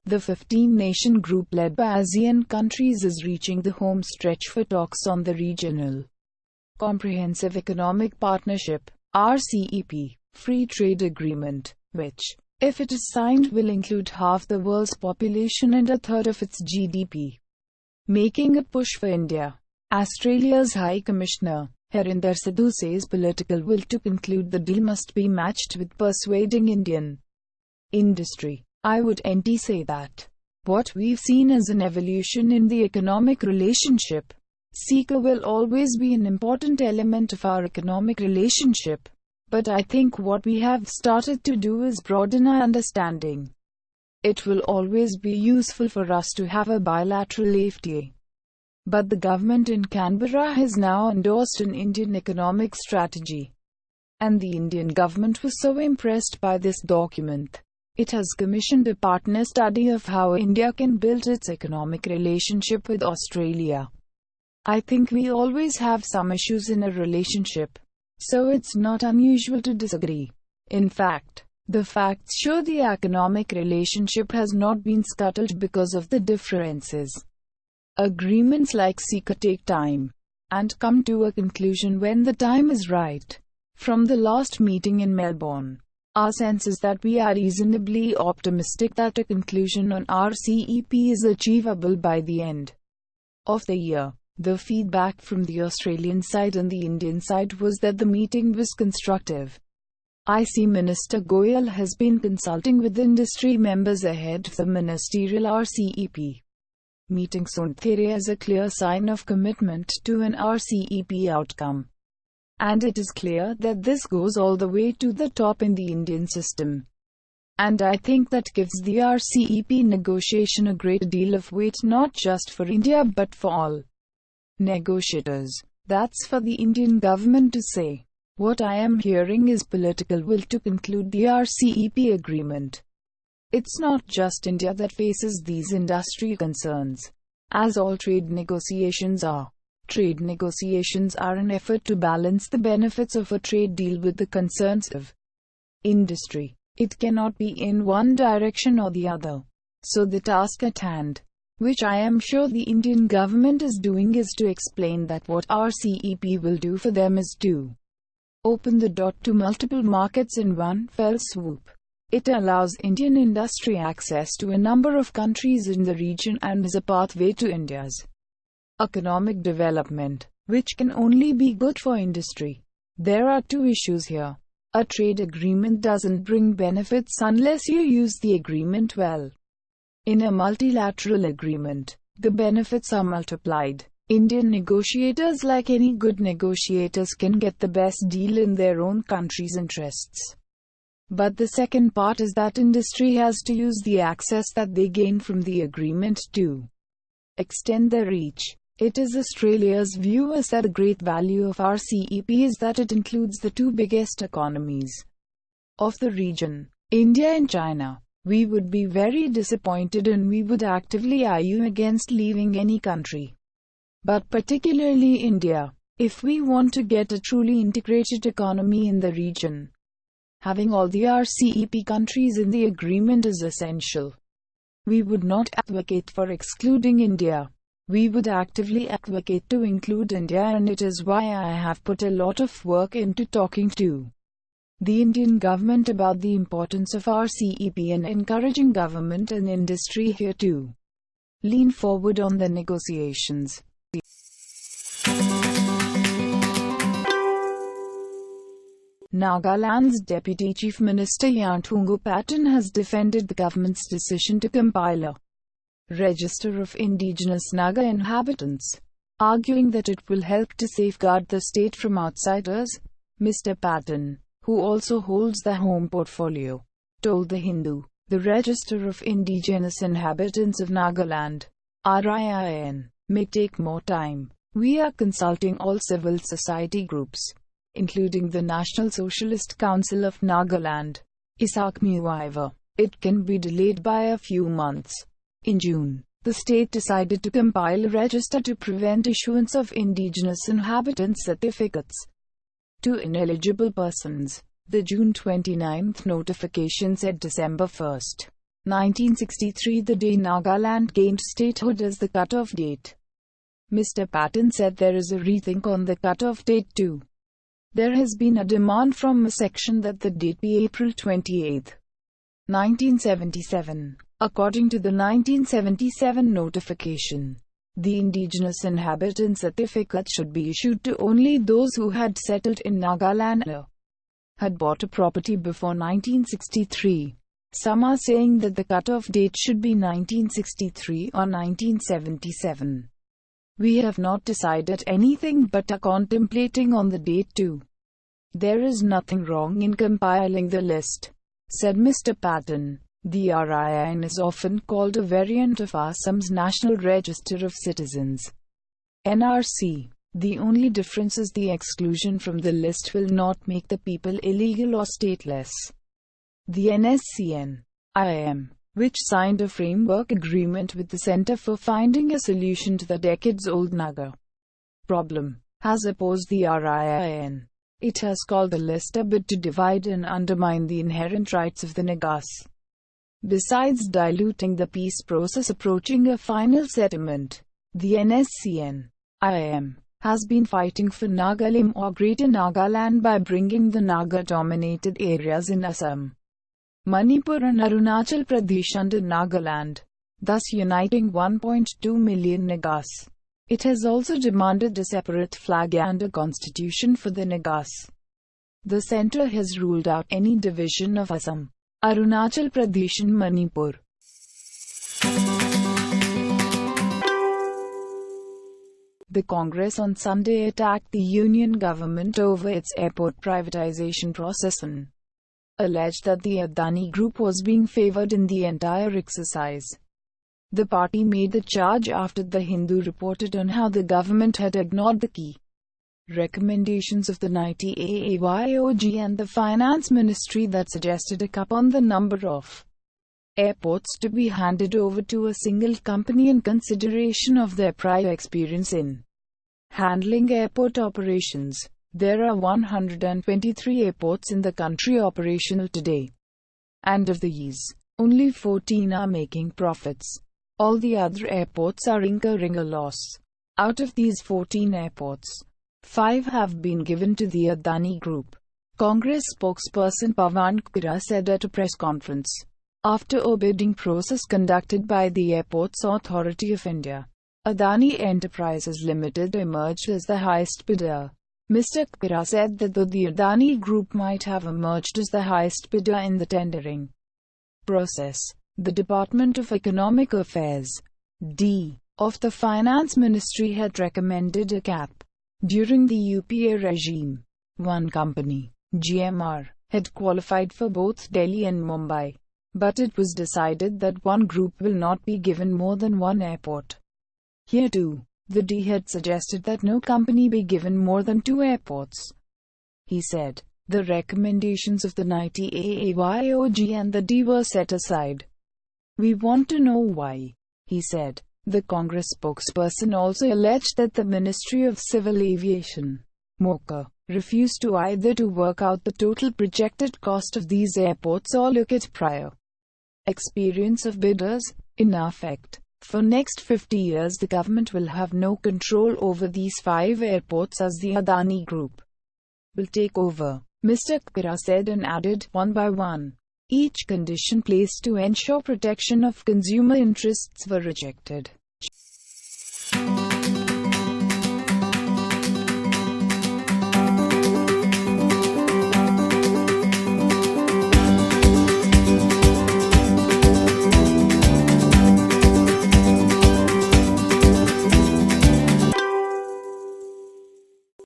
The 15-nation group led by ASEAN countries is reaching the home stretch for talks on the Regional Comprehensive Economic Partnership (RCEP) free trade agreement, which, if it is signed, will include half the world's population and a third of its GDP, making a push for India. Australia's High Commissioner, Harinder Sidhu, says political will to conclude the deal must be matched with persuading Indian industry. I would say that what we've seen is an evolution in the economic relationship. SECA will always be an important element of our economic relationship, but I think what we have started to do is broaden our understanding. It will always be useful for us to have a bilateral FTA. But the government in Canberra has now endorsed an Indian economic strategy. And the Indian government was so impressed by this document. It has commissioned a partner study of how India can build its economic relationship with Australia. I think we always have some issues in a relationship, so it's not unusual to disagree. In fact, the facts show the economic relationship has not been scuttled because of the differences. Agreements like SECA take time and come to a conclusion when the time is right. From the last meeting in Melbourne, our sense is that we are reasonably optimistic that a conclusion on RCEP is achievable by the end of the year. The feedback from the Australian side and the Indian side was that the meeting was constructive. IC Minister Goyal has been consulting with industry members ahead of the ministerial RCEP meeting soon. There is a clear sign of commitment to an RCEP outcome. And it is clear that this goes all the way to the top in the Indian system. And I think that gives the RCEP negotiation a great deal of weight, not just for India but for all negotiators. That's for the Indian government to say. What I am hearing is political will to conclude the RCEP agreement. It's not just India that faces these industry concerns, as all trade negotiations are. Trade negotiations are an effort to balance the benefits of a trade deal with the concerns of industry. It cannot be in one direction or the other. So the task at hand, which I am sure the Indian government is doing, is to explain that what RCEP will do for them is to open the door to multiple markets in one fell swoop. It allows Indian industry access to a number of countries in the region and is a pathway to India's economic development, which can only be good for industry. There are two issues here. A trade agreement doesn't bring benefits unless you use the agreement well. In a multilateral agreement, the benefits are multiplied. Indian negotiators, like any good negotiators, can get the best deal in their own country's interests. But the second part is that industry has to use the access that they gain from the agreement to extend their reach. It is Australia's view is that the great value of RCEP is that it includes the two biggest economies of the region, India and China. We would be very disappointed and we would actively argue against leaving any country, but particularly India, if we want to get a truly integrated economy in the region. Having all the RCEP countries in the agreement is essential. We would not advocate for excluding India. We would actively advocate to include India, and it is why I have put a lot of work into talking to the Indian government about the importance of RCEP and encouraging government and industry here to lean forward on the negotiations. Nagaland's Deputy Chief Minister Yantungu Patton has defended the government's decision to compile a register of indigenous Naga inhabitants, arguing that it will help to safeguard the state from outsiders. Mr. Patton, who also holds the home portfolio, told The Hindu, the register of indigenous inhabitants of Nagaland, RIIN, may take more time. We are consulting all civil society groups, including the National Socialist Council of Nagaland, Isak Muiva. It can be delayed by a few months. In June, the state decided to compile a register to prevent issuance of indigenous inhabitants certificates to ineligible persons. The June 29 notification said December 1 1963, the day Nagaland gained statehood as the cut-off date. Mr. Patton said there is a rethink on the cut-off date too. There has been a demand from a section that the date be April 28, 1977. According to the 1977 notification, the indigenous inhabitants certificate should be issued to only those who had settled in Nagaland or had bought a property before 1963. Some are saying that the cut-off date should be 1963 or 1977. We have not decided anything but are contemplating on the date too. There is nothing wrong in compiling the list, said Mr. Patton. The RIN is often called a variant of Assam's National Register of Citizens, NRC. The only difference is the exclusion from the list will not make the people illegal or stateless. The NSCN-IM, which signed a framework agreement with the Center for finding a solution to the decades-old Naga problem, has opposed the RIN. It has called the list a bid to divide and undermine the inherent rights of the Nagas. Besides diluting the peace process approaching a final settlement, the NSCN-IM has been fighting for Nagalim or Greater Nagaland by bringing the Naga-dominated areas in Assam, Manipur and Arunachal Pradesh under Nagaland, thus uniting 1.2 million Nagas. It has also demanded a separate flag and a constitution for the Nagas. The centre has ruled out any division of Assam, Arunachal Pradesh and Manipur. The Congress on Sunday attacked the union government over its airport privatisation process and alleged that the Adani Group was being favoured in the entire exercise. The party made the charge after The Hindu reported on how the government had ignored the key recommendations of the NITI Aayog and the Finance Ministry that suggested a cap on the number of airports to be handed over to a single company in consideration of their prior experience in handling airport operations. There are 123 airports in the country operational today, and of these, only 14 are making profits. All the other airports are incurring a loss. Out of these 14 airports, 5 have been given to the Adani Group, Congress spokesperson Pawan Khera said at a press conference. After a bidding process conducted by the Airports Authority of India, Adani Enterprises Limited emerged as the highest bidder. Mr. Khera said that though the Adani Group might have emerged as the highest bidder in the tendering process, the Department of Economic Affairs (D) of the Finance Ministry had recommended a cap. During the UPA regime, one company, GMR, had qualified for both Delhi and Mumbai, but it was decided that one group will not be given more than one airport. Here too, the D had suggested that no company be given more than 2 airports. He said, the recommendations of the NITI Aayog and the D were set aside. We want to know why, he said. The Congress spokesperson also alleged that the Ministry of Civil Aviation, MOCA, refused to either to work out the total projected cost of these airports or look at prior experience of bidders. In effect, for next 50 years the government will have no control over these 5 airports as the Adani Group will take over, Mr. Khera said and added, one by one, each condition placed to ensure protection of consumer interests were rejected.